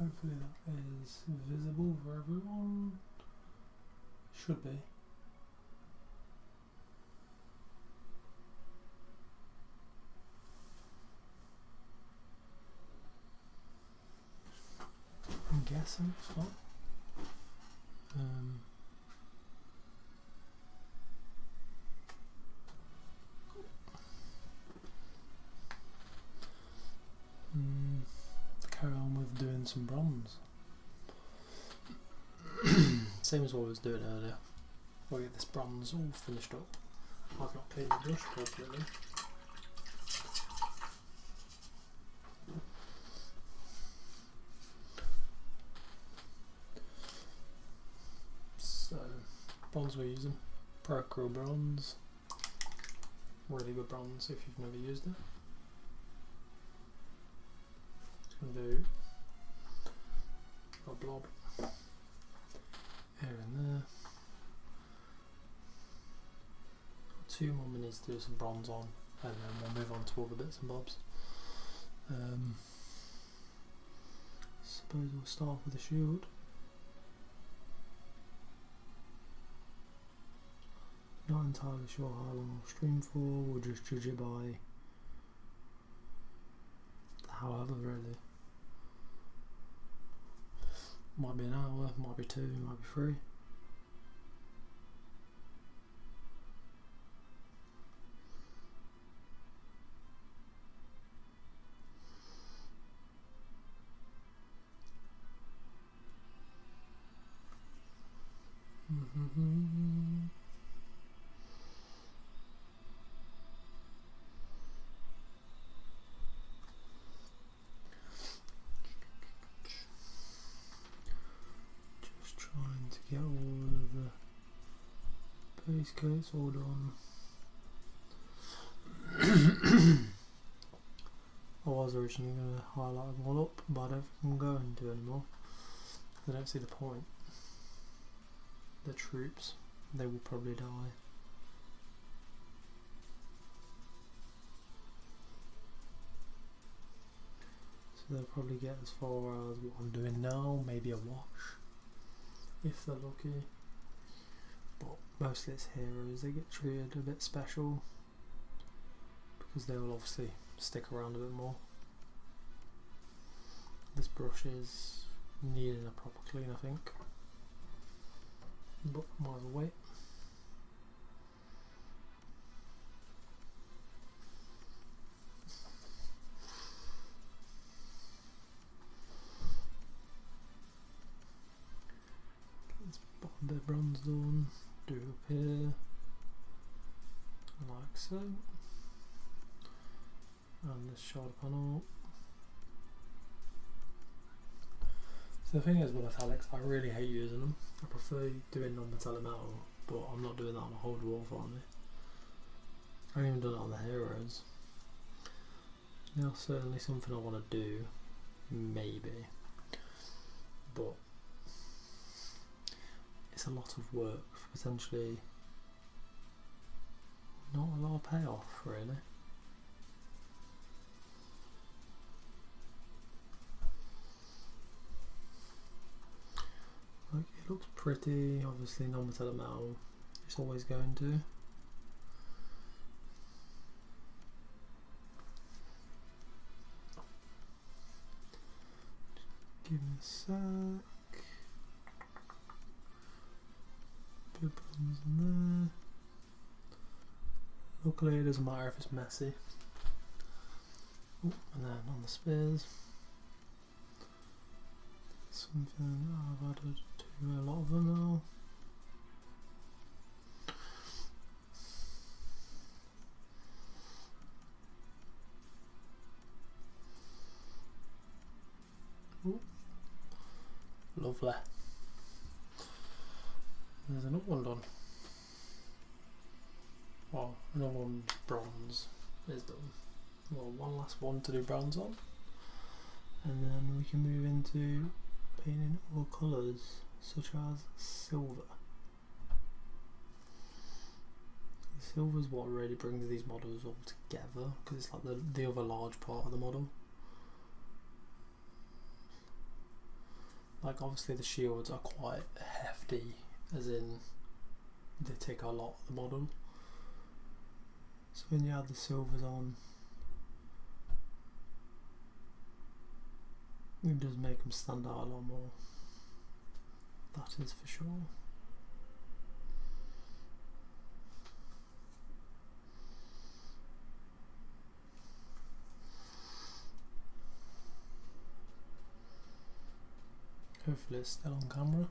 Hopefully that is visible for everyone. Should be. I'm guessing it's not. Carry on with doing some bronze. Same as what I was doing earlier. We'll get this bronze all finished up. I've not cleaned the brush properly. So, bronze we're using. Pro bronze. Really good bronze if you've never used it. Just going to do a blob here and there. 2 more minutes to do some bronze on, and then we'll move on to all the bits and bobs. Suppose we'll start with the shield. Not entirely sure how long I'll stream for, we'll just judge it by however, really. Might be an hour, might be 2, might be 3. Just trying to get all of the base coats all done. I was originally going to highlight them all up, but I don't think I'm going to anymore. I don't see the point. The troops, they will probably die. So they'll probably get as far as what I'm doing now, maybe a wash, if they're lucky. But mostly it's heroes, they get treated a bit special, because they will obviously stick around a bit more. This brush is needing a proper clean, I think. But might as well wait. Get this bottom bit bronze done. Do up here, like so. And this shoulder panel. So the thing is with metallics, I really hate using them. I prefer doing non-metallic metal, but I'm not doing that on a whole dwarf army. I haven't even done it on the heroes. Now certainly something I want to do, maybe, but it's a lot of work for potentially not a lot of payoff, really. Like, it looks pretty, obviously non-metallic metal, it's always going to. Just give me a sec. Put buttons in there. Luckily it doesn't matter if it's messy. Ooh, and then on the spears. Something I've added to a lot of them now. Ooh. Lovely. There's another one done. Well, another one bronze is done. Well, one last one to do bronze on, and then we can move into painting all colours such as silver. Silver is what really brings these models all together, because it's like the other large part of the model. like obviously the shields are quite hefty, as in they take a lot of the model. So when you add the silvers on, it does make them stand out a lot more. That is for sure. Hopefully it's still on camera.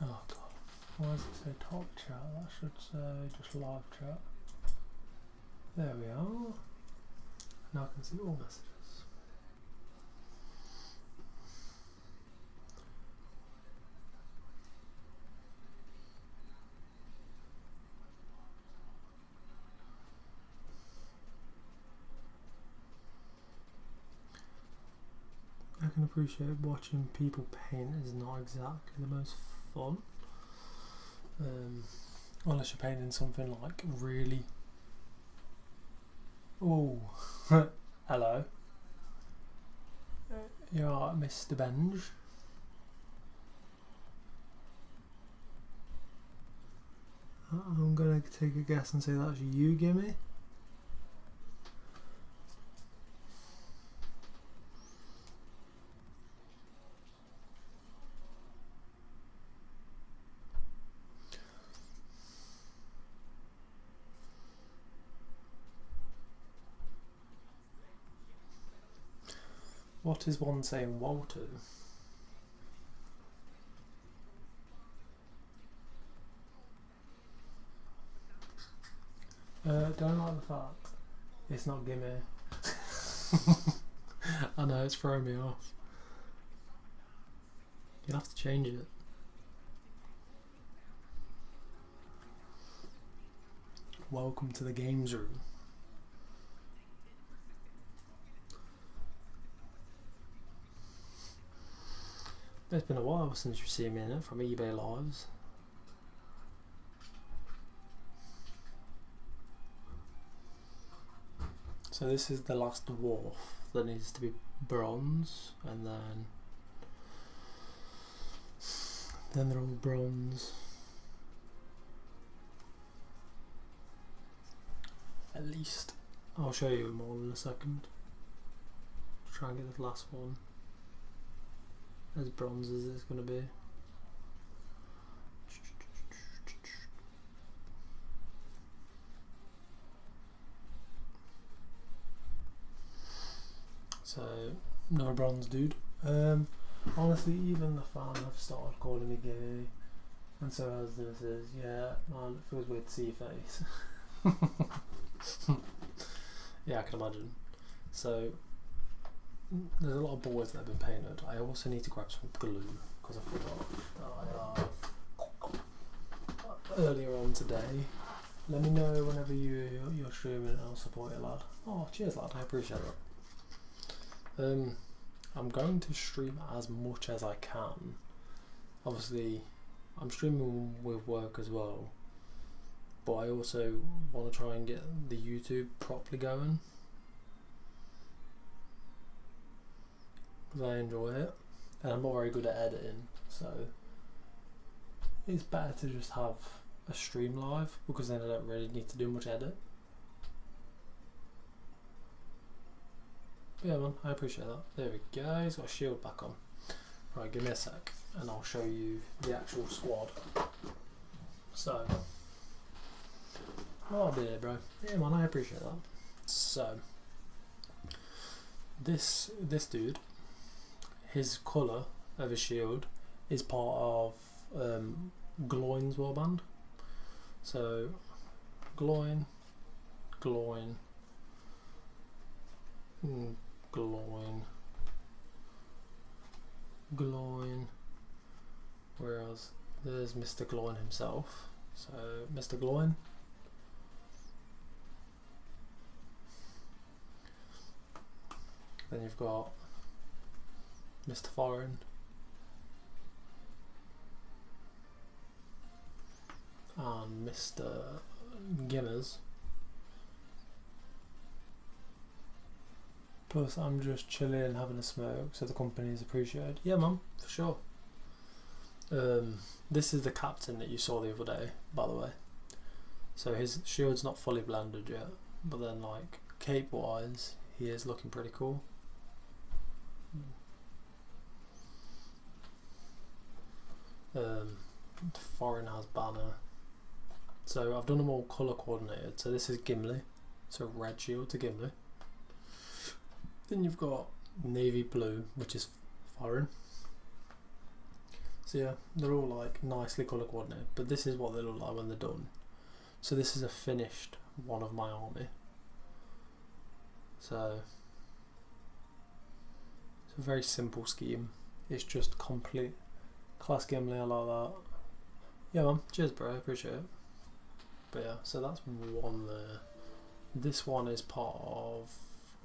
Oh god, why does it say top chat? That should say just live chat. There we are. Now I can see all messages. I can appreciate watching people paint is not exactly the most fun. Unless you're painting something like really... Oh, hello. You're alright, Mr. Benj. I'm gonna take a guess and say that's you, Gimme. What is one saying woe to? Don't like the fact it's not Gimme. I know, it's throwing me off. You'll have to change it. Welcome to the games room. It's been a while since you've seen me in it from eBay Lives. So this is the last dwarf that needs to be bronze, and then they're all bronze. At least. I'll show you them all in a second. Try and get this last one as bronze as it's going to be. So, another bronze dude. Honestly, even the fan have started calling me gay, and so as this is, yeah, man, it feels weird to see your face. Yeah, I can imagine. So, there's a lot of boys that have been painted. I also need to grab some glue because I forgot that I have earlier on today. Let me know whenever you're streaming and I'll support you, lad. Oh, cheers, lad. I appreciate it. I'm going to stream as much as I can. Obviously, I'm streaming with work as well, but I also want to try and get the YouTube properly going because I enjoy it, and I'm not very good at editing, so it's better to just have a stream live because then I don't really need to do much edit. Yeah, man, I appreciate that. There we go, he's got a shield back on. Right, give me a sec and I'll show you the actual squad. So, oh dear, bro. Yeah, man, I appreciate that. So, this dude, his colour of his shield is part of Gloin's warband. So, Gloin, Gloin, Gloin, Gloin, whereas there's Mr. Gloin himself. So Mr. Gloin, then you've got Mr. Foreign, and Mr. Gimmers. Plus, I'm just chilling and having a smoke, so the company is appreciated. Yeah, man, for sure. This is the captain that you saw the other day, by the way. So his shield's not fully blended yet, but then like cape wise, he is looking pretty cool. Foreign has banner. So I've done them all colour coordinated. So this is Gimli, so red shield to Gimli. Then you've got navy blue, which is foreign. So yeah, they're all like nicely colour coordinated, but this is what they look like when they're done. So this is a finished one of my army. So it's a very simple scheme. It's just complete class Gimli, I like that. Yeah man, cheers bro, I appreciate it. But yeah, so that's one there. This one is part of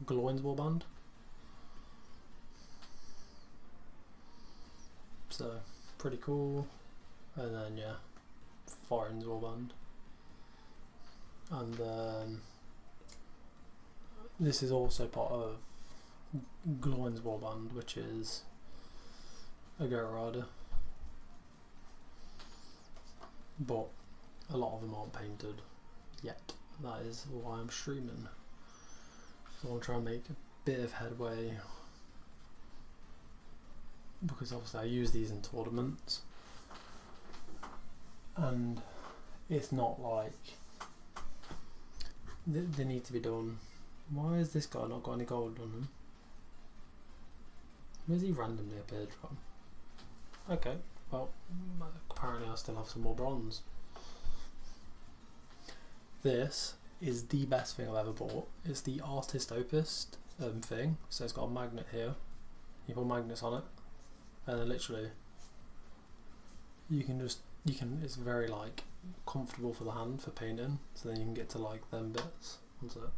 Gloin's warband. So pretty cool. And then yeah, Foreign's warband. And then this is also part of Gloin's warband, which is a Goat Rider. But a lot of them aren't painted yet. That is why I'm streaming. So I'll try and make a bit of headway, because obviously I use these in tournaments and it's not like they need to be done. Why has this guy not got any gold on him? Where's he randomly appeared from? Okay, well apparently I still have some more bronze. This is the best thing I've ever bought. It's the Artist Opus thing. So it's got a magnet here. You put magnets on it, and then literally it's very like comfortable for the hand for painting. So then you can get to like them bits. What's it?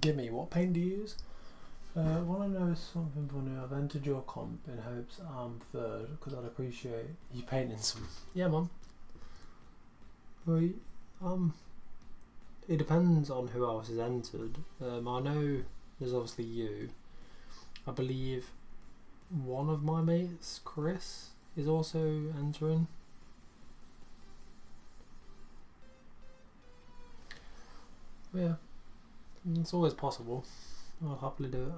Gimme, what paint do you use? Want to know something funny? I've entered your comp in hopes I'm third because I'd appreciate you painting some. Yeah, man. Well, it depends on who else is entered. I know there's obviously you. I believe one of my mates, Chris, is also entering. But yeah, it's always possible. I'll happily do it.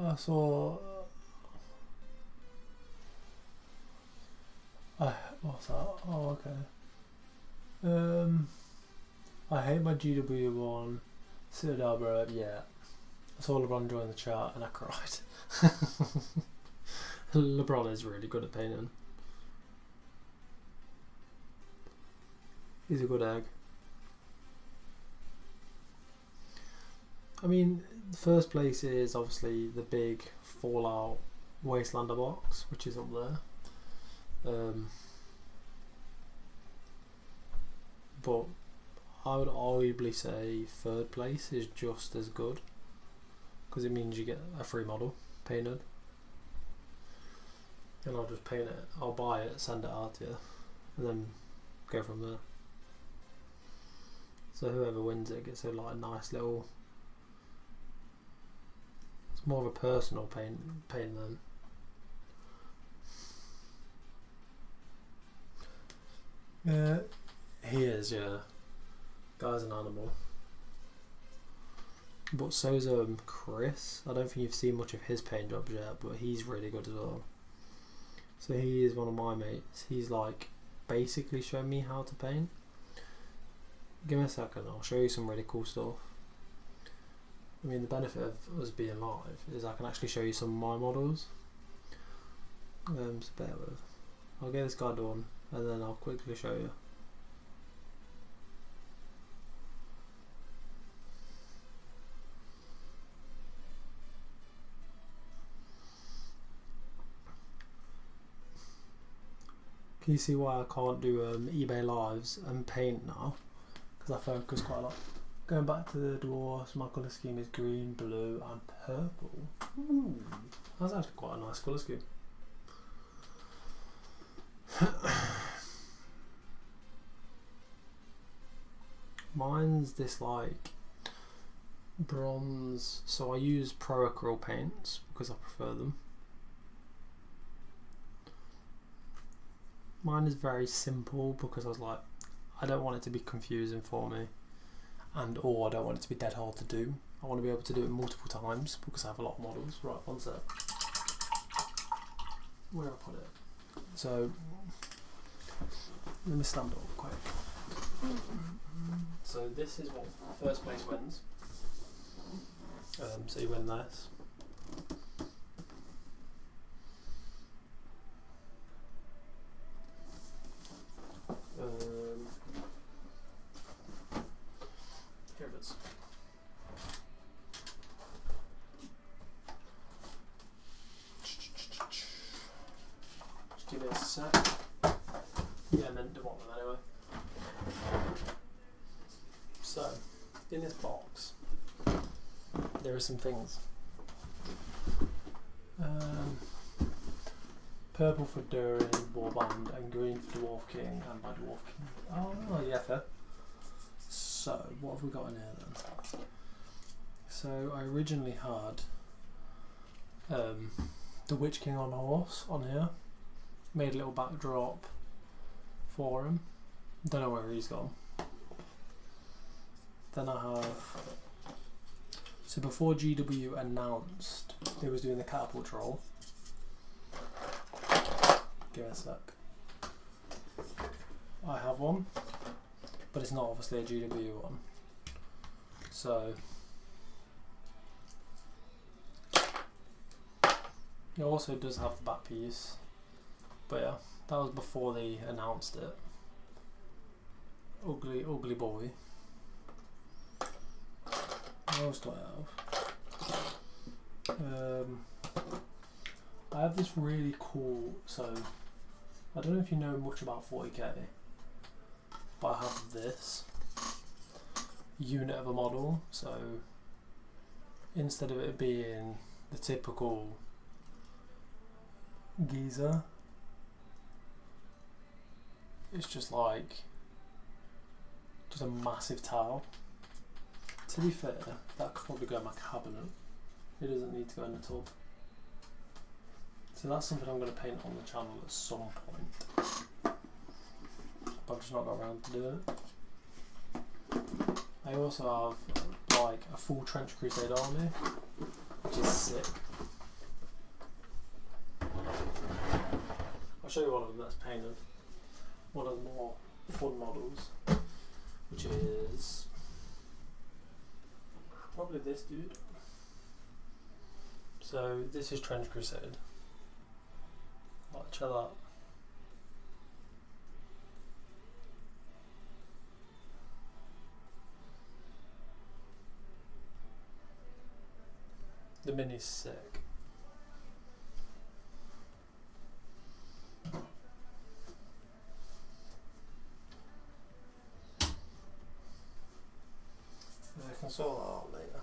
I saw. What's that? Oh, okay. I hate my GW one. Citadel, bro. Yeah. I saw LeBron join the chat and I cried. LeBron is really good at painting. He's a good egg. I mean, the first place is obviously the big Fallout Wastelander box, which is up there. But I would arguably say third place is just as good, because it means you get a free model painted. And I'll just paint it, I'll buy it, send it out to you, and then go from there. So whoever wins it gets a like nice little. It's more of a personal paint then. Yeah, he is. Yeah, guy's an animal. But so's Chris. I don't think you've seen much of his paint jobs yet, but he's really good as well. So he is one of my mates. He's like basically shown me how to paint. Give me a second, I'll show you some really cool stuff. I mean, the benefit of us being live is I can actually show you some of my models. So bear with. I'll get this guy done and then I'll quickly show you. Can you see why I can't do eBay lives and paint now? because I focus quite a lot. Going back to the Dwarfs, my colour scheme is green, blue and purple. Ooh, that's actually quite a nice colour scheme. Mine's this like bronze, so I use Pro Acryl paints because I prefer them. Mine is very simple because I was like, I don't want it to be confusing for me, and or I don't want it to be dead hard to do. I want to be able to do it multiple times because I have a lot of models. Right, one sec. Where I put it? So let me stand up quick. So this is what first place wins. So you win this. Here it is. Just give it a sec. Yeah, and then do one of them anyway. So, in this box, there are some things. Purple for Durin, Warband, and green for Dwarf King, and my Dwarf King. Oh, yeah, fair. So, what have we got in here then? So, I originally had the Witch King on horse on here. Made a little backdrop for him. Don't know where he's gone. Then I have, so before GW announced they was doing the catapult roll, give it a sec, I have one, but it's not obviously a GW one, so it also does have the back piece, but yeah, that was before they announced it. Ugly boy. What else do I have? I have this really cool, so I don't know if you know much about 40k, but I have this unit of a model, so instead of it being the typical geezer, it's just like just a massive towel. To be fair, that could probably go in my cabinet. It doesn't need to go in the tub. So that's something I'm going to paint on the channel at some point. But I've just not got around to doing it. I also have like a full Trench Crusade army, which is sick. I'll show you one of them that's painted. One of the more fun models, which is probably this dude. So this is Trench Crusade. Like, check that. The mini's sick. I can sort that out later.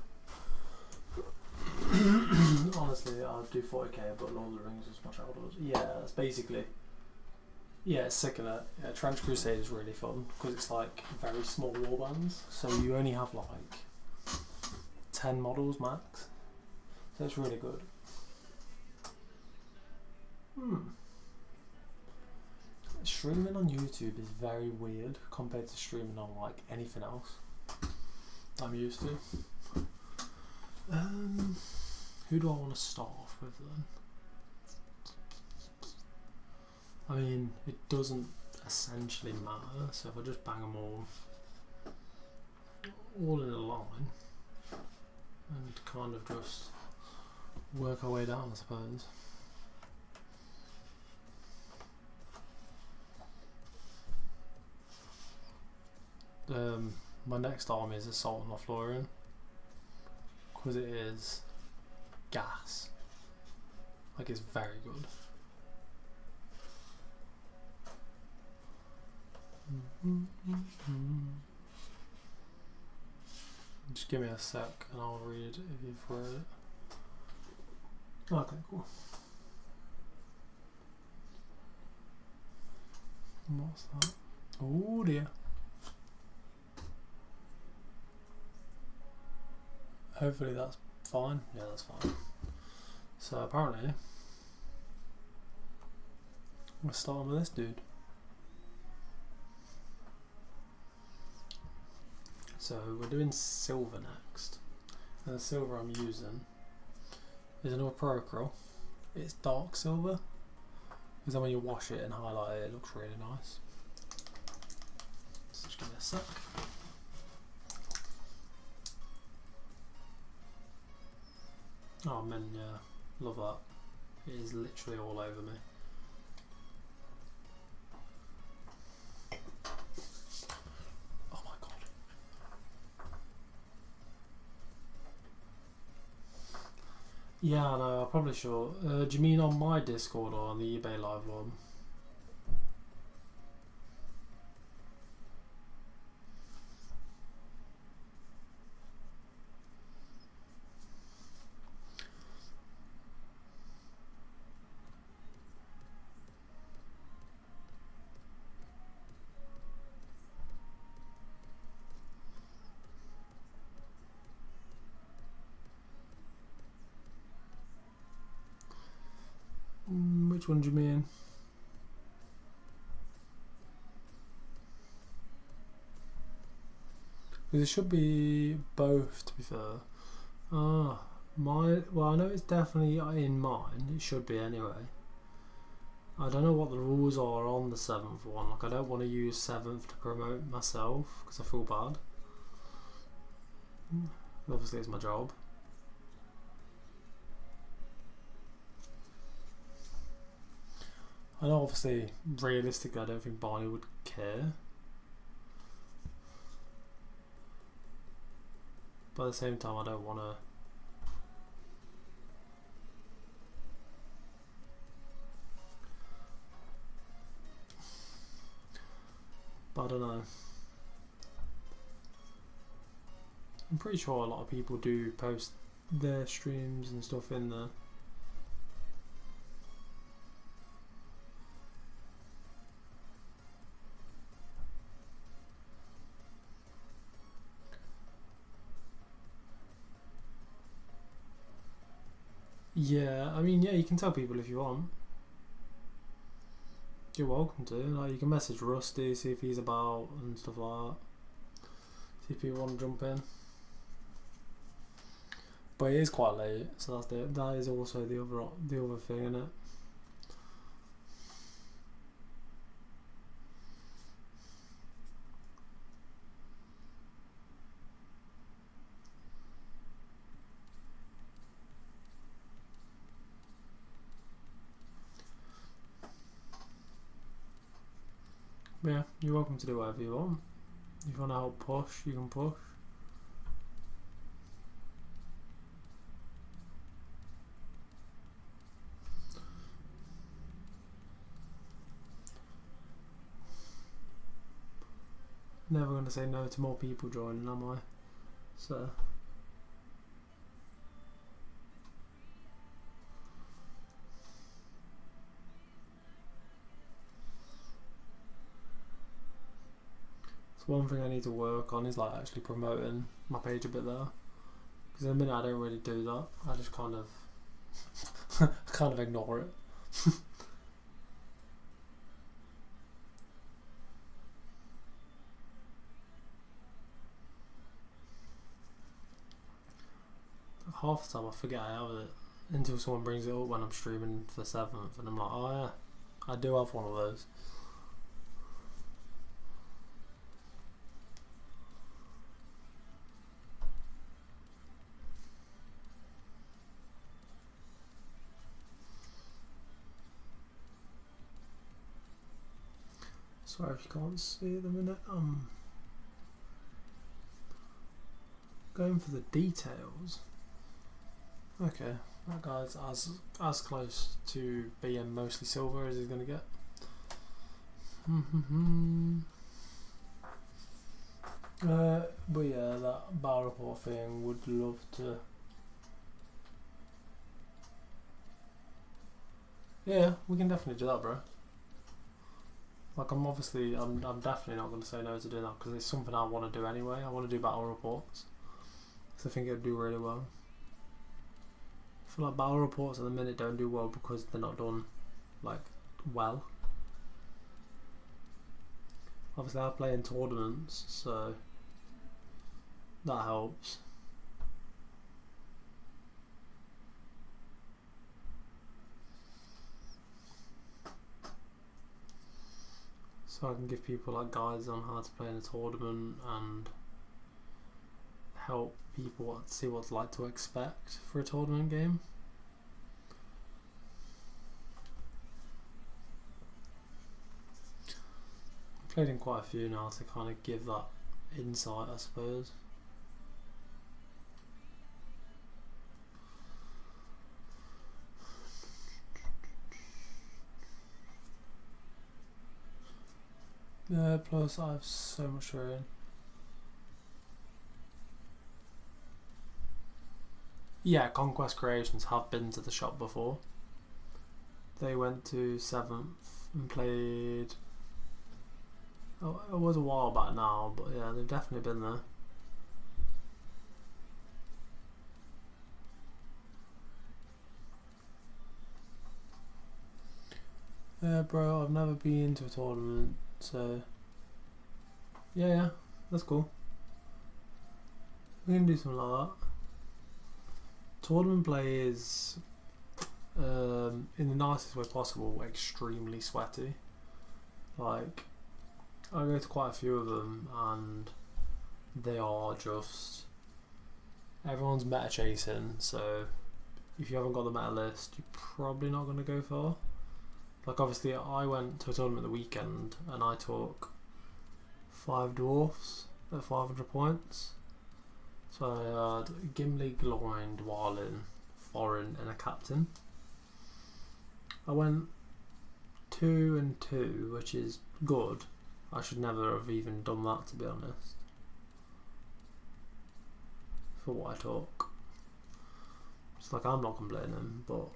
Honestly, I'll do 40k, but Lord of the Rings was my childhood. Yeah, that's basically. Yeah, it's sick of it. Yeah, Trench Crusade is really fun because it's like very small warbands, so you only have like 10 models max. So it's really good. Streaming on YouTube is very weird compared to streaming on like anything else I'm used to. Who do I want to start off with then? I mean, it doesn't essentially matter, so if I just bang them all in a line and kind of just work our way down, I suppose. My next army is Assault on Lothlorien because it is gas. Like, it's very good. Just give me a sec and I'll read if you've read it. Okay, cool. What's that? Oh dear. Hopefully that's fine. Yeah, that's fine. So apparently, we're starting with this dude. So we're doing silver next. And the silver I'm using is another Pro Acryl. It's dark silver. Because then when you wash it and highlight it, it looks really nice. So just give me a sec. Oh man, yeah, love that. It is literally all over me. Oh my god. Yeah, no, I probably should. Do you mean on my Discord or on the eBay Live one? Which one do you mean? Because it should be both, to be fair. Well, I know it's definitely in mine. It should be anyway. I don't know what the rules are on the 7th one. Like, I don't want to use 7th to promote myself because I feel bad. Obviously, it's my job. I know, obviously, realistically, I don't think Barney would care. But at the same time, I don't want to. But I don't know. I'm pretty sure a lot of people do post their streams and stuff in there. Yeah, I mean, yeah, you can tell people if you want. You're welcome to. Like, you can message Rusty, see if he's about and stuff like that. See if people want to jump in. But it is quite late, so that is also the other thing, isn't it? But yeah, you're welcome to do whatever you want. If you want to help push, you can push. Never going to say no to more people joining, am I? So. It's one thing I need to work on is like actually promoting my page a bit there. Because in a minute I don't really do that. I just kind of ignore it. Half the time I forget I have it until someone brings it up when I'm streaming for the 7th and I'm like, oh yeah, I do have one of those. Sorry if you can't see at the minute. I'm going for the details. Okay, that guy's as close to being mostly silver as he's gonna get. But yeah, that battle report thing, would love to. Yeah, we can definitely do that, bro. Like, I'm definitely not going to say no to doing that because it's something I want to do anyway. I want to do battle reports because I think it would do really well. I feel like battle reports at the minute don't do well because they're not done, like, well. Obviously, I play in tournaments, so that helps. So I can give people like guides on how to play in a tournament and help people see what it's like to expect for a tournament game. I've played in quite a few now to kind of give that insight, I suppose. Yeah, plus I have so much rain. Yeah, Conquest Creations have been to the shop before. They went to 7th and played. Oh, it was a while back now, but yeah, they've definitely been there. Yeah, bro, I've never been to a tournament, so yeah, that's cool. We can do something like that. Tournament play is, in the nicest way possible, extremely sweaty. Like, I go to quite a few of them, and they are just, everyone's meta chasing, so if you haven't got the meta list, you're probably not going to go far. Like, obviously, I went to a tournament the weekend and I took 5 Dwarfs at 500 points. So I had Gimli, Gloin, Dwalin, Foreign, and a captain. I went 2 and 2, which is good. I should never have even done that, to be honest, for what I took. It's like, I'm not complaining, but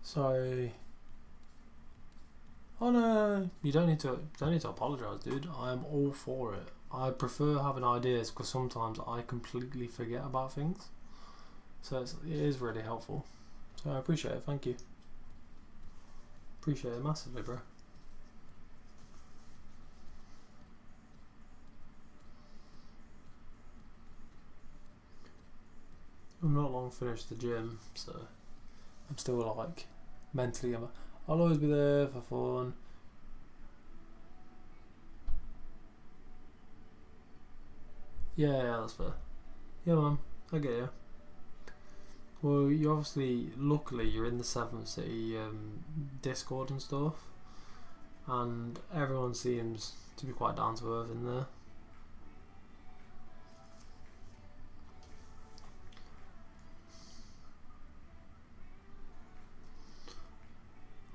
sorry. Oh no, you don't need to apologise, dude. I am all for it. I prefer having ideas because sometimes I completely forget about things. So it is really helpful. So I appreciate it, thank you. Appreciate it massively, bro. I'm not long finished the gym, so I'm still like mentally, I'll always be there for fun. Yeah, that's fair. Yeah, man, I get you. Well, you obviously, luckily, you're in the 7th City Discord and stuff, and everyone seems to be quite down to earth in there.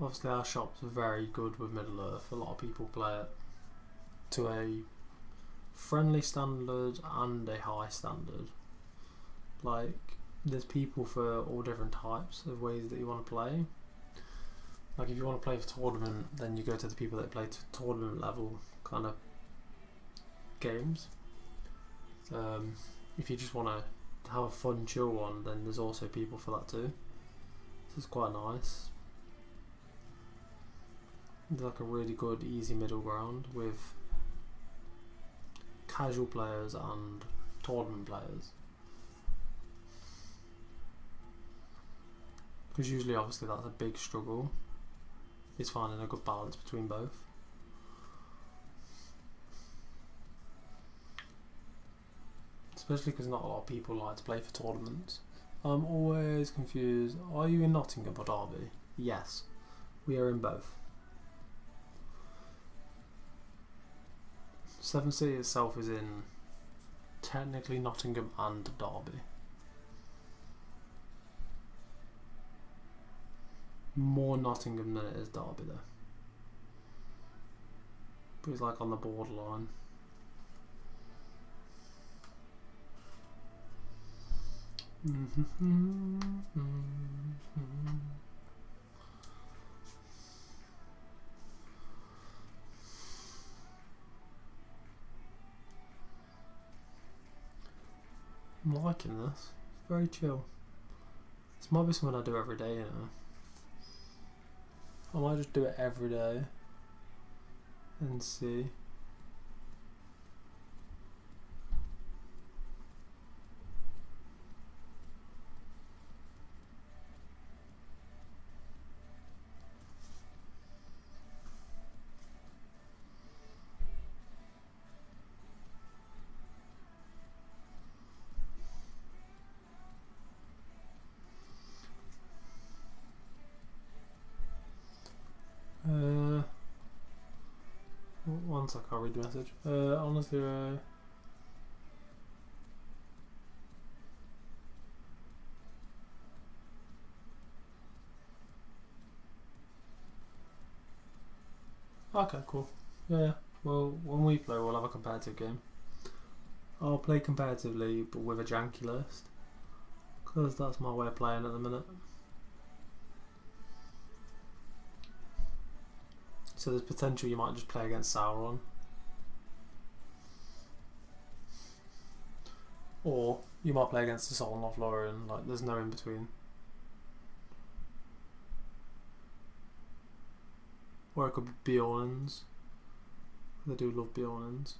Obviously, our shop's very good with Middle Earth. A lot of people play it to a friendly standard and a high standard. Like, there's people for all different types of ways that you want to play. Like, if you want to play for tournament, then you go to the people that play to tournament level kind of games. If you just want to have a fun, chill one, then there's also people for that too. So it's quite nice. There's like a really good, easy middle ground with casual players and tournament players. Because usually, obviously, that's a big struggle. It's finding a good balance between both. Especially because not a lot of people like to play for tournaments. I'm always confused. Are you in Nottingham or Derby? Yes, we are in both. 7th City itself is in technically Nottingham and Derby. More Nottingham than it is Derby though. but he's like on the borderline. I'm liking this. It's very chill. This might be something I do every day, you know. I might just do it every day and see. One sec, I'll read the message. Honestly, okay, cool. Yeah, well, when we play, we'll have a competitive game. I'll play competitively, but with a janky list, because that's my way of playing at the minute. So there's potential you might just play against Sauron. Or you might play against the Sultan of Lorien, like there's no in between. Or it could be Bjornins. They do love Bjornins.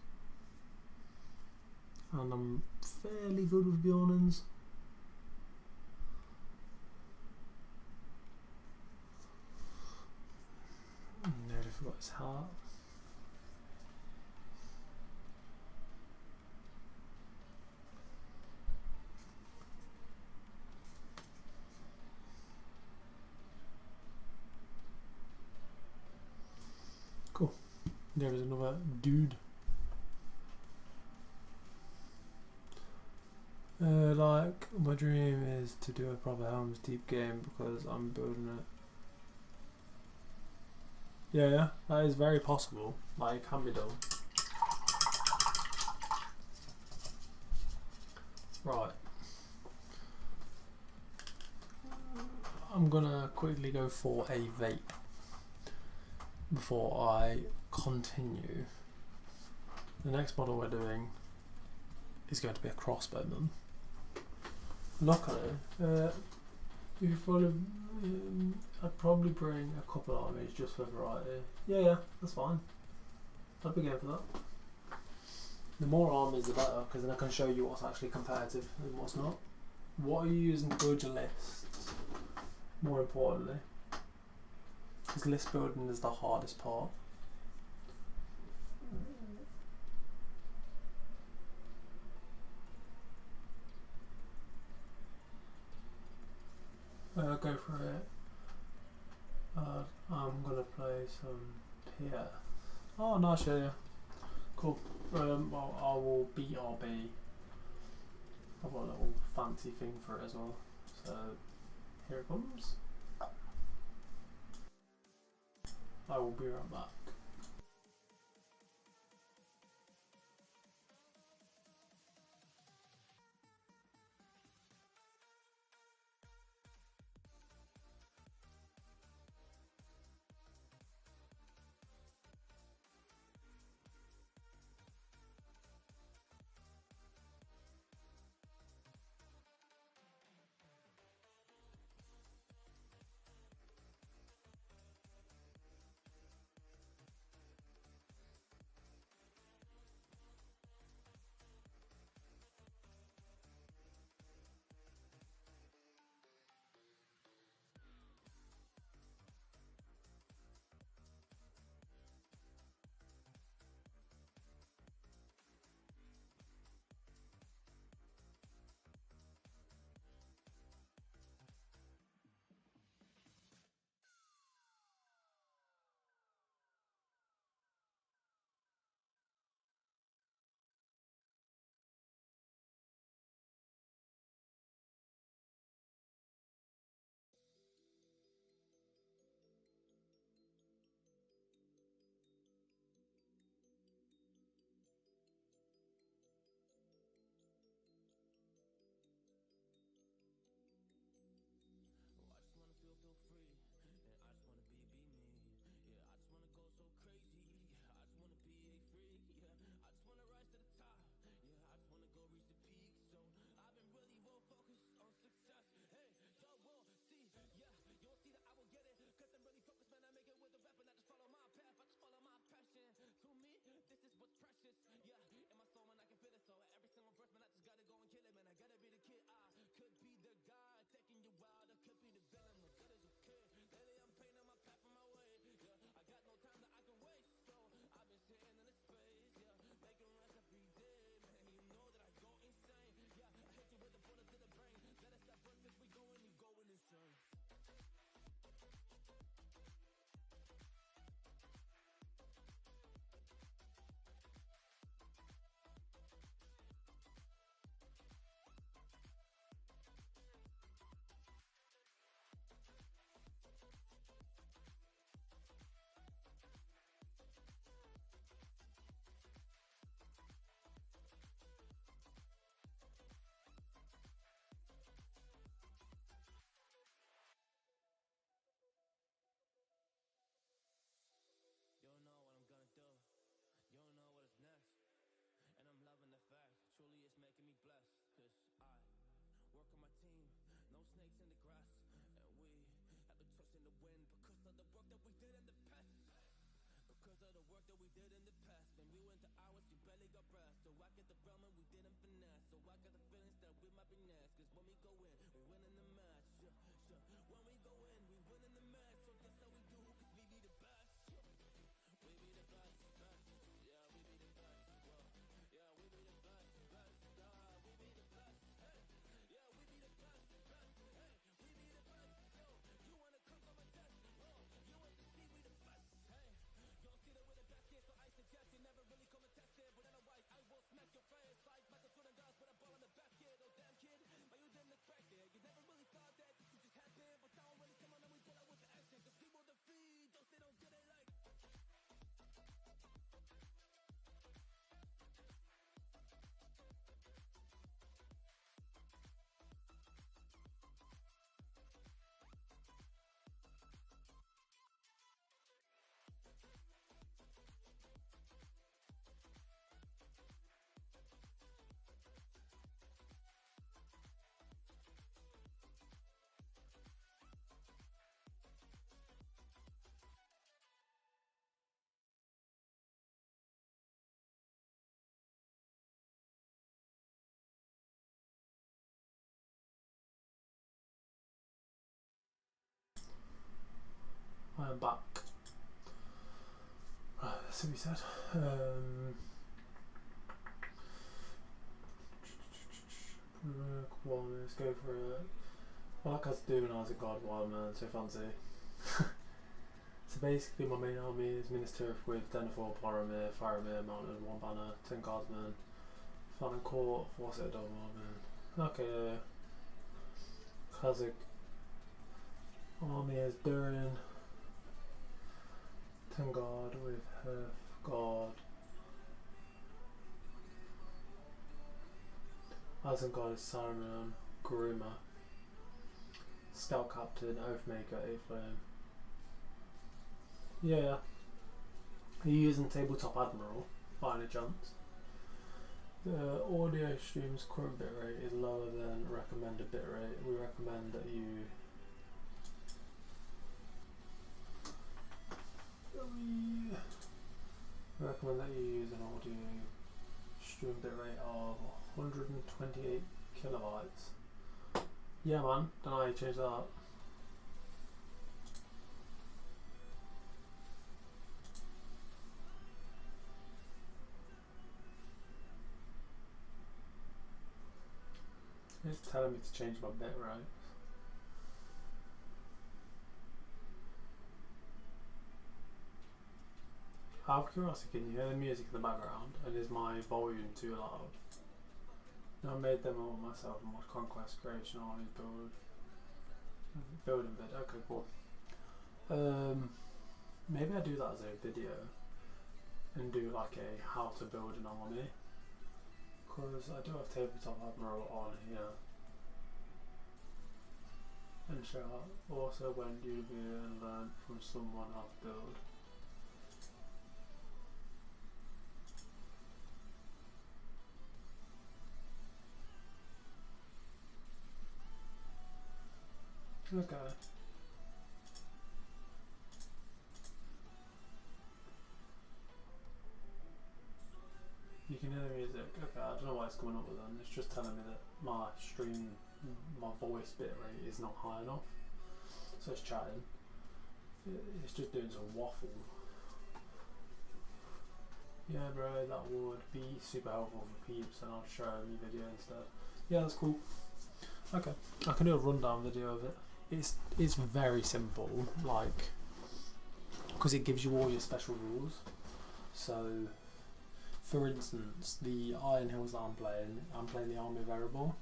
And I'm fairly good with Bjornins. Nearly forgot his heart. Cool. There is another dude. Like, my dream is to do a proper Helm's Deep game because I'm building it. Yeah, that is very possible. Like, it can be done. Right. I'm gonna quickly go for a vape before I continue. The next model we're doing is going to be a crossbowman. Luckily, I'd probably bring a couple of armies just for variety. Yeah, that's fine. I'd be game for that. The more armies the better, because then I can show you what's actually competitive and what's not. What are you using to build your lists? More importantly, because list building is the hardest part. Go for it. I'm gonna play some Pierre. Oh, nice, yeah. Cool. Well, I will BRB. I've got a little fancy thing for it as well. So, here it comes. I will be right back. work that we did in the past. When we went to hours, you barely got breath. So I get the realm and we didn't finesse. So I got the feelings that we might be next. Cause when we go in, we win in the match. When we go in, we win in the match. So that's how we do, cause we be the best. We be the best, best. Yeah, we be the best. Whoa. Yeah, we be the best, best. We be the best. Hey. Yeah, we be the best, best. Hey, we be the best. Yo, you wanna come on my test? Whoa, you want to see we the best. Hey, you don't see that we're the best here, so I suggest you never really come and test it. But otherwise, I will smack your face like Michael Jordan does with a ball in the basket. Oh damn kid, but you didn't expect it. You never really thought that this could just happen. But now when it's coming, and we pull out with the action. Cause people defeat those they don't get it like. I am back. Right, let's see what he said. Let's go for it. I like us doing when I was a god wild man, so fancy. So basically my main army is Minister with Denethor, Boromir, Faramir, Mountain, One Banner, 10 Guardsmen, Fallen Court, 4 Citadel Warmen. Okay, Khazak army is Durin, 10 Guard with her Guard, Isengard is Saruman, Grima, Scout Captain, Oathmaker, 8 Flame. Yeah. Are you using Tabletop Admiral by any chance? The audio stream's current bitrate is lower than recommended bitrate. We recommend that you use an audio stream bitrate of 128 kilobytes. Yeah man, don't know how you change that. It's telling me to change my bitrate. Out of curiosity, can you hear the music in the background? And is my volume too loud? No, I made them all myself in Conquest Creation Army building bit. Okay, cool. Maybe I do that as a video and do like a how to build an army, because I do have Tabletop Admiral on here, and show also when you view and learn from someone how to build. Okay. You can hear the music. Okay, I don't know why it's coming up with them. It's just telling me that my stream, my voice bitrate is not high enough. So it's chatting. It's just doing some waffle. Yeah bro, that would be super helpful for peeps, and I'll show them your video instead. Yeah, that's cool. Okay, I can do a rundown video of it. It's very simple, like, because it gives you all your special rules. So for instance, the Iron Hills that I'm playing the army variable.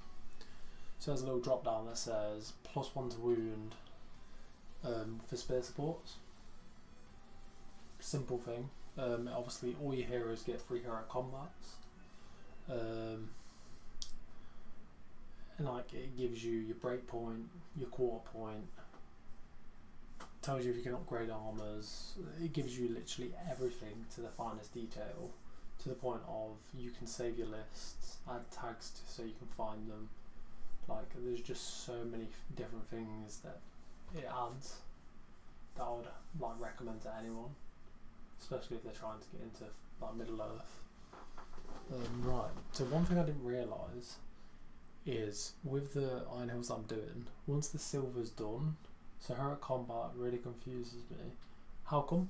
So there's a little drop down that says +1 to wound for spear supports. Simple thing. Obviously all your heroes get 3 hero combats. And like, it gives you your break point, your quarter point, tells you if you can upgrade armors. It gives you literally everything to the finest detail, to the point of you can save your lists, add tags so you can find them. Like, there's just so many different things that it adds that I would like recommend to anyone. especially if they're trying to get into like Middle Earth. Right. So one thing I didn't realise is with the Iron Hills I'm doing, once the silver's done, so heroic combat really confuses me. How come?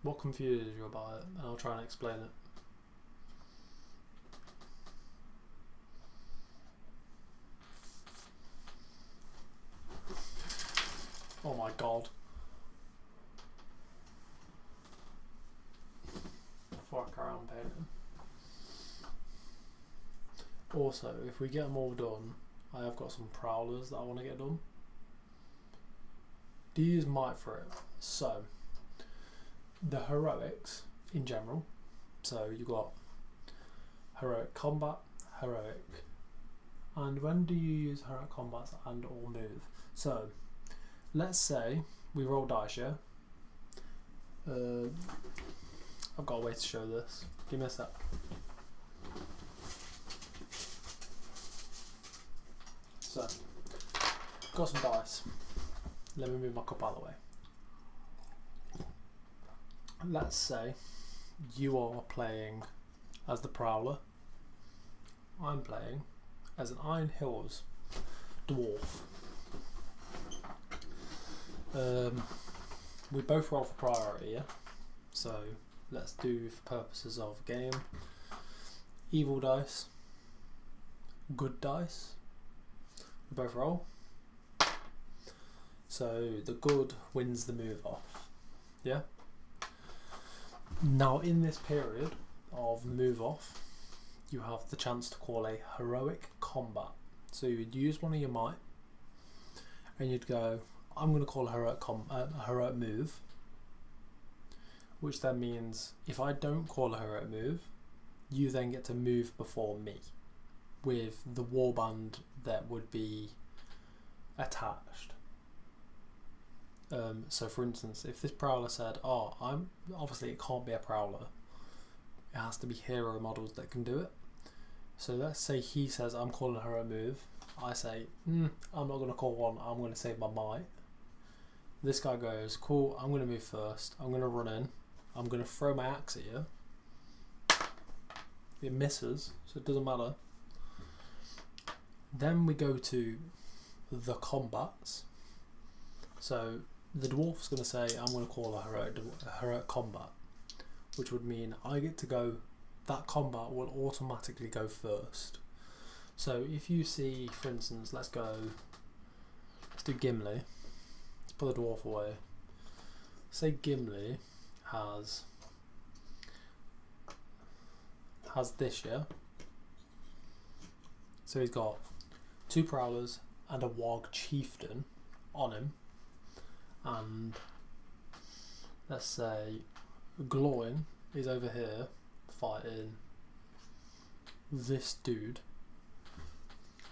What confuses you about it? And I'll try and explain it. Oh my god. Before I carry on painting. Also, if we get them all done, I have got some prowlers that I want to get done. Do you use might for it? So, the heroics in general. So you got heroic combat, heroic, and when do you use heroic combat and or move? So, let's say we roll dice, yeah? I've got a way to show this. Give me a sec. So, got some dice. Let me move my cup out of the way. Let's say you are playing as the Prowler. I'm playing as an Iron Hills Dwarf. We both roll for priority, yeah? So let's do, for purposes of game, evil dice, good dice. We both roll. So the good wins the move off. Yeah? Now in this period of move off, you have the chance to call a heroic combat. So you'd use one of your might and you'd go, I'm going to call a heroic move, which then means if I don't call a heroic move, you then get to move before me with the warband that would be attached. So for instance, if this Prowler said, obviously it can't be a Prowler, it has to be hero models that can do it. So let's say he says, I'm calling a heroic move. I say, I'm not going to call one, I'm going to save my might. This guy goes, cool, I'm going to move first, I'm going to run in, I'm going to throw my axe at you. It misses, so it doesn't matter. Then we go to the combats. So the dwarf's going to say, I'm going to call a heroic combat, which would mean I get to go, that combat will automatically go first. So if you see, for instance, let's do Gimli. Let's put the dwarf away. Say Gimli has this, yeah? So he's got 2 prowlers and a warg chieftain on him, and let's say Gloin is over here fighting this dude.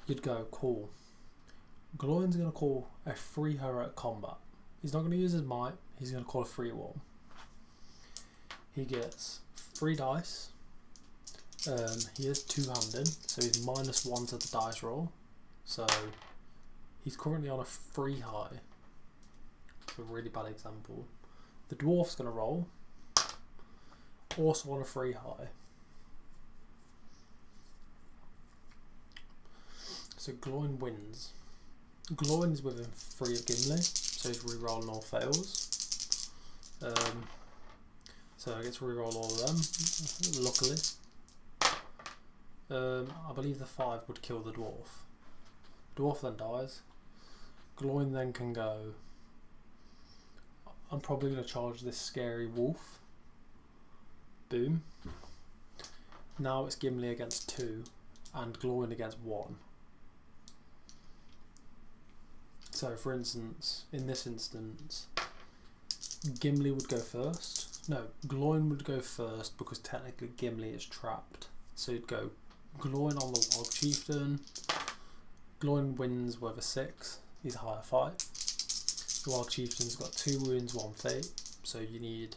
You'd go, cool, Gloin's going to call a free heroic combat. He's not going to use his might, he's going to call a free one. He gets 3 dice. He is 2-handed, so he's -1 to the dice roll. So he's currently on a 3 high. It's a really bad example. The dwarf's going to roll, also on a 3 high. So Gloin wins. Gloin is within 3 of Gimli, so he's re-rolling all fails. So I get to re-roll all of them, luckily. I believe the 5 would kill the dwarf. Dwarf then dies. Gloin then can go, I'm probably going to charge this scary wolf. Boom. Now it's Gimli against 2 and Gloin against 1. So for instance, in this instance, Gimli would go first. No, Gloin would go first because technically Gimli is trapped. So you'd go Gloin on the warg chieftain. Gloin wins with a 6. He's a higher fight. The warg chieftain's got 2 wounds, 1 fate. So you need,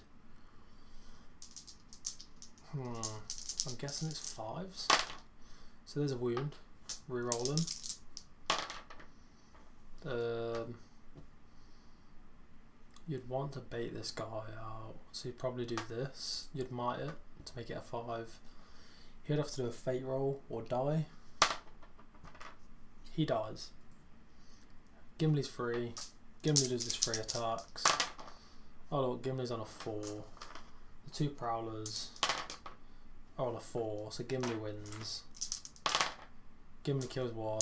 I'm guessing it's 5s. So there's a wound. Reroll them. you'd want to bait this guy out. So you'd probably do this. You'd might it to make it a 5. He'd have to do a fate roll or die. He dies. Gimli's free. Gimli does his 3 attacks. Oh look, Gimli's on a 4. The 2 prowlers are on a 4, so Gimli wins. Gimli kills 1.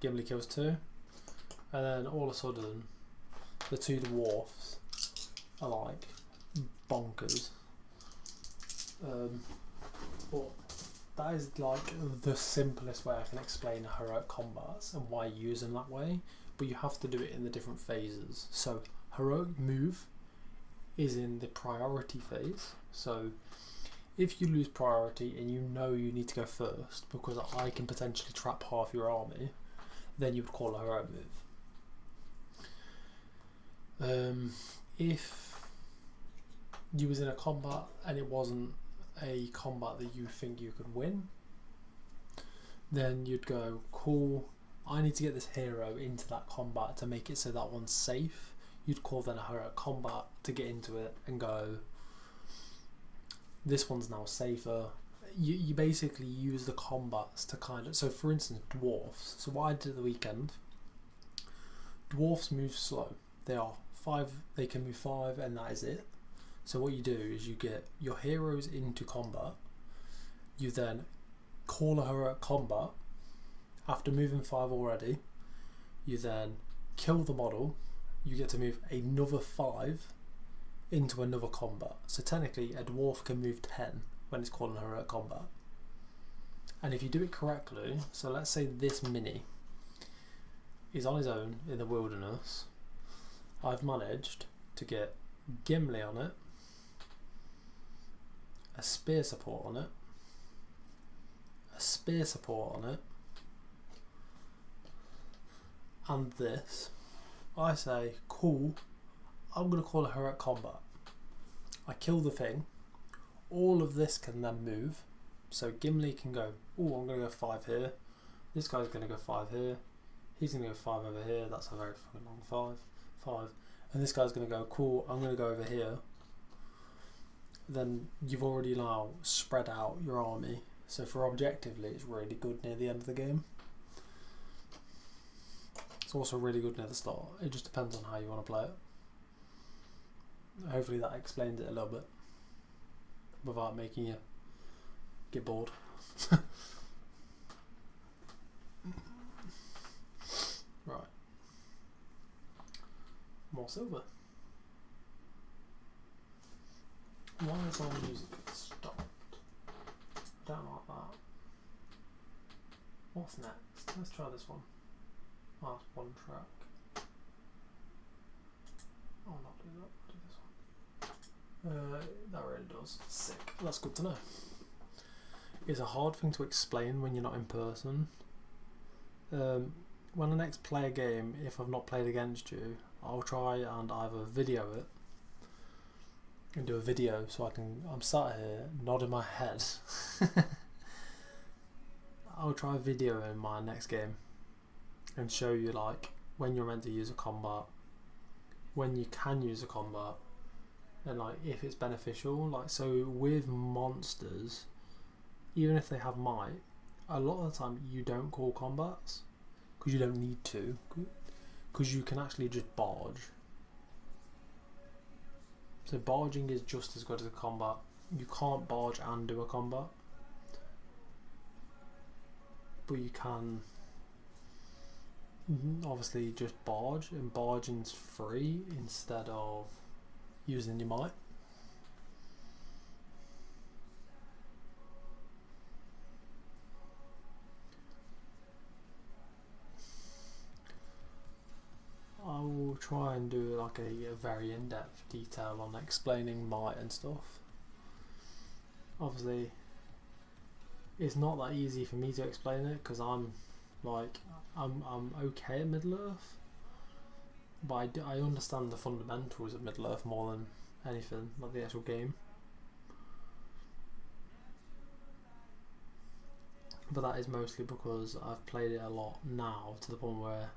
Gimli kills 2. And then all of a sudden, the 2 dwarfs are like bonkers. But that is like the simplest way I can explain heroic combats and why you use them that way. But you have to do it in the different phases. So heroic move is in the priority phase. So if you lose priority and you know you need to go first because I can potentially trap half your army, then you would call a heroic move. If you was in a combat and it wasn't a combat that you think you could win, then you'd go, cool, I need to get this hero into that combat to make it so that one's safe. You'd call then a heroic combat to get into it and go, this one's now safer. You basically use the combats to kind of, so for instance, dwarfs. So what I did at the weekend, dwarfs move slow. They are 5, they can move 5 and that is it. So what you do is you get your heroes into combat, you then call a heroic combat. After moving 5 already, you then kill the model, you get to move another 5 into another combat. So technically a dwarf can move 10 when it's called a heroic combat. And if you do it correctly, so let's say this mini is on his own in the wilderness, I've managed to get Gimli on it, a spear support on it, a spear support on it, and this. I say, cool, I'm going to call a heroic combat. I kill the thing, all of this can then move, so Gimli can go, oh, I'm going to go 5 here, this guy's going to go 5 here, he's going to go 5 over here, that's a very fucking long 5, and this guy's going to go, cool, I'm going to go over here. Then you've already now spread out your army, so for objectively it's really good near the end of the game. It's also really good near the start. It just depends on how you want to play it. Hopefully that explains it a little bit without making you get bored. Right. More silver. Why is our music stopped? I don't like that. What's next? Let's try this one. Oh, that's one track. I'll not do that. I'll do this one. That really does. Sick. That's good to know. It's a hard thing to explain when you're not in person. When I next play a game, if I've not played against you, I'll try and either video it and do a video so I'm sat here nodding my head. I'll try video in my next game and show you like when you're meant to use a combat, when you can use a combat, and like if it's beneficial. Like, so with monsters, even if they have might, a lot of the time you don't call combats because you don't need to, because you can actually just barge. So barging is just as good as a combat. You can't barge and do a combat, but you can obviously just barge, and barging's free instead of using your might. I will try and do like a very in-depth detail on explaining might and stuff. Obviously it's not that easy for me to explain it because I'm okay at Middle Earth, but I understand the fundamentals of Middle Earth more than anything, like the actual game. But that is mostly because I've played it a lot now, to the point where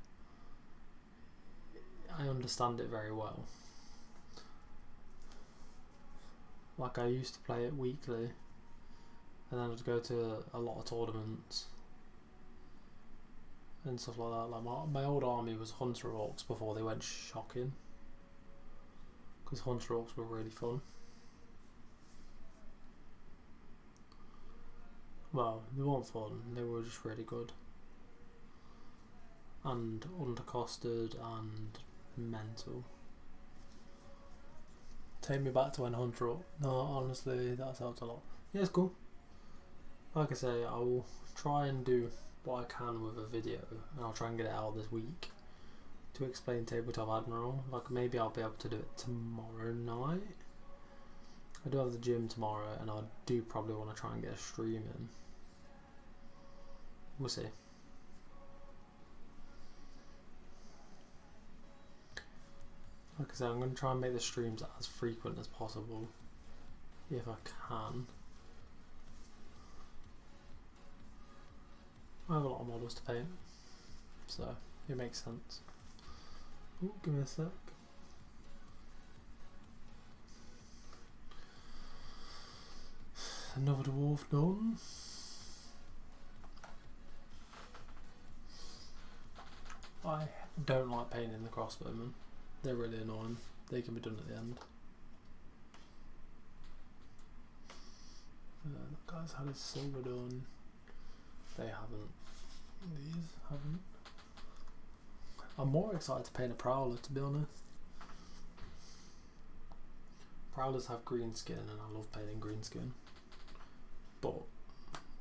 I understand it very well. Like I used to play it weekly, and then I'd go to a lot of tournaments and stuff like that. Like my old army was Hunter Orcs before they went shocking, because Hunter Orcs were really fun. Well, they weren't fun, they were just really good. And undercosted and mental. Take me back to when Hunter Orc. No, honestly, that's helped a lot. Yeah, it's cool. Like I say, I will try and do what I can with a video, and I'll try and get it out this week to explain Tabletop Admiral. Like maybe I'll be able to do it tomorrow night. I do have the gym tomorrow, and I do probably want to try and get a stream in. We'll see. Like I said, I'm going to try and make the streams as frequent as possible, if I can. I have a lot of models to paint, so it makes sense. Ooh, give me a sec. Another dwarf done. I don't like painting the crossbowmen. They're really annoying. They can be done at the end. That guy's had his silver done. They haven't. These haven't. I'm more excited to paint a prowler, to be honest. Prowlers have green skin, and I love painting green skin. But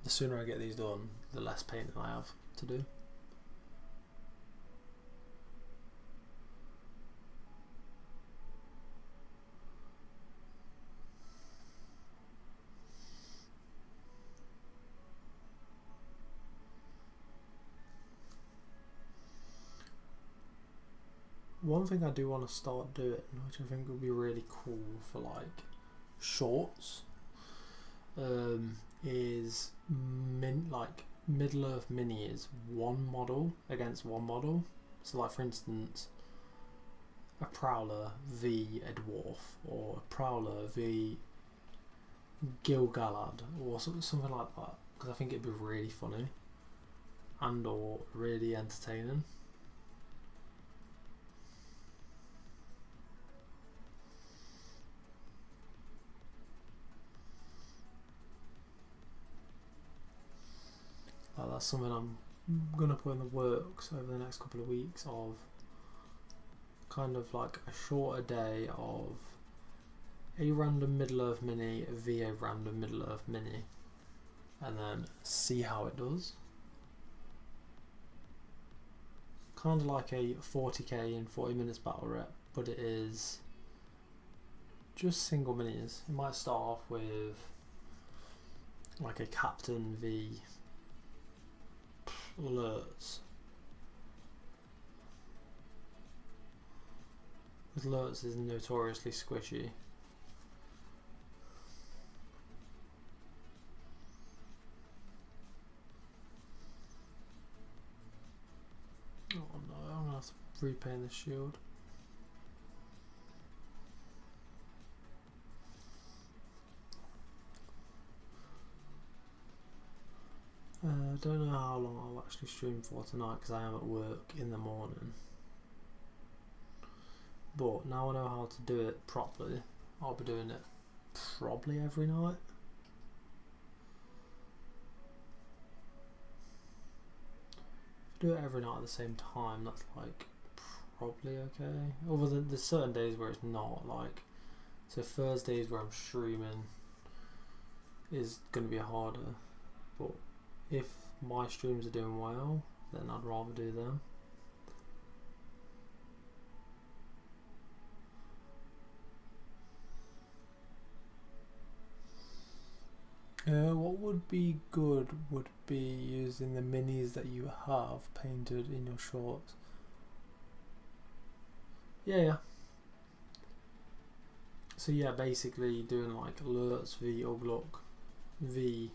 the sooner I get these done, the less painting I have to do. One thing I do want to start doing, which I think would be really cool for like shorts, is like Middle-earth minis, one model against one model. So like for instance, a Prowler v a Dwarf, or a Prowler v Gil-galad, or something like that, because I think it'd be really funny and or really entertaining. That's something I'm gonna put in the works over the next couple of weeks, of kind of like a shorter day of a random Middle-earth mini v a random Middle-earth mini, and then see how it does. Kind of like a 40k in 40 minutes battle rep, but it is just single minis. It might start off with like a captain v Lurtz. Because Lurtz is notoriously squishy. Oh no, I'm gonna have to repaint the shield. I don't know how long I'll actually stream for tonight, because I am at work in the morning. But now I know how to do it properly, I'll be doing it probably every night. If I do it every night at the same time, that's like probably okay. Other than there's certain days where it's not, like so Thursdays where I'm streaming is going to be harder, but if my streams are doing well, then I'd rather do them. What would be good would be using the minis that you have painted in your shorts. Yeah. So yeah, basically doing like Lurtz v Ugluk v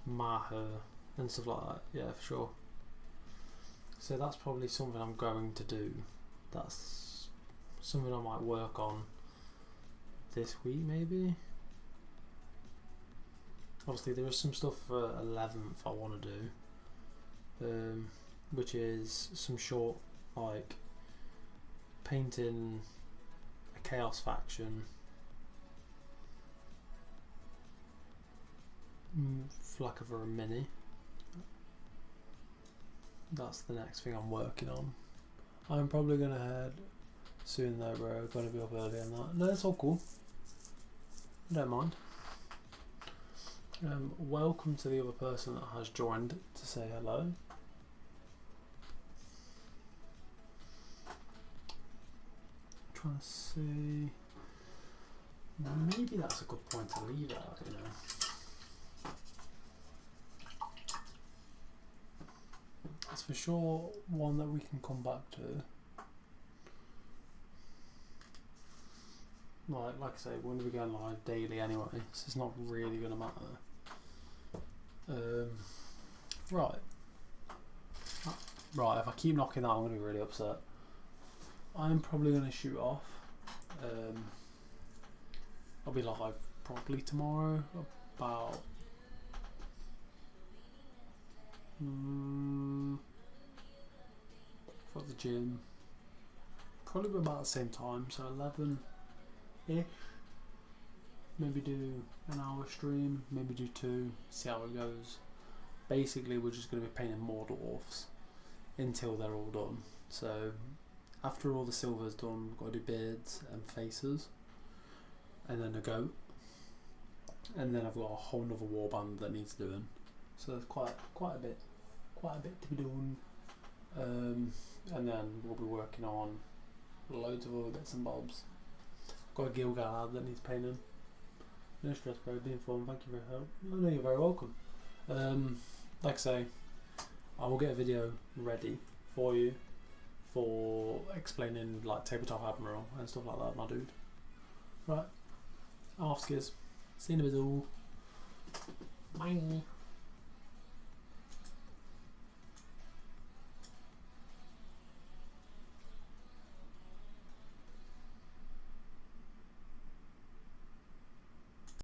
Maher and stuff like that. Yeah, for sure. So that's probably something I'm going to do. that's something I might work on this week maybe. Obviously there is some stuff for 11th I want to do, which is some short, like painting a chaos faction for a mini. That's the next thing I'm working on. I'm probably gonna head soon though, bro. Gonna be up early on that. No, it's all cool. I don't mind. Welcome to the other person that has joined to say hello. Trying to see. Maybe that's a good point to leave it at, you know. It's for sure one that we can come back to. Like I say, we're going to be going live daily anyway, so it's not really going to matter. Right, if I keep knocking that, I'm going to be really upset. I'm probably going to shoot off. I'll be live probably tomorrow about for the gym. Probably about the same time, so 11-ish. Maybe do an hour stream, maybe do 2, see how it goes. Basically we're just going to be painting more dwarfs until they're all done. So after all the silver's done, we've got to do beards and faces, and then a goat, and then I've got a whole other warband that needs doing. So there's quite a bit to be done. And then we'll be working on loads of other bits and bobs. Got a Gilgalad that needs painting. No stress, bro. Being fun. Thank you for your help. I know you're very welcome. Like I say, I will get a video ready for you for explaining like Tabletop Admiral and stuff like that, my dude. Right. After skis. See you in a bit. Bye.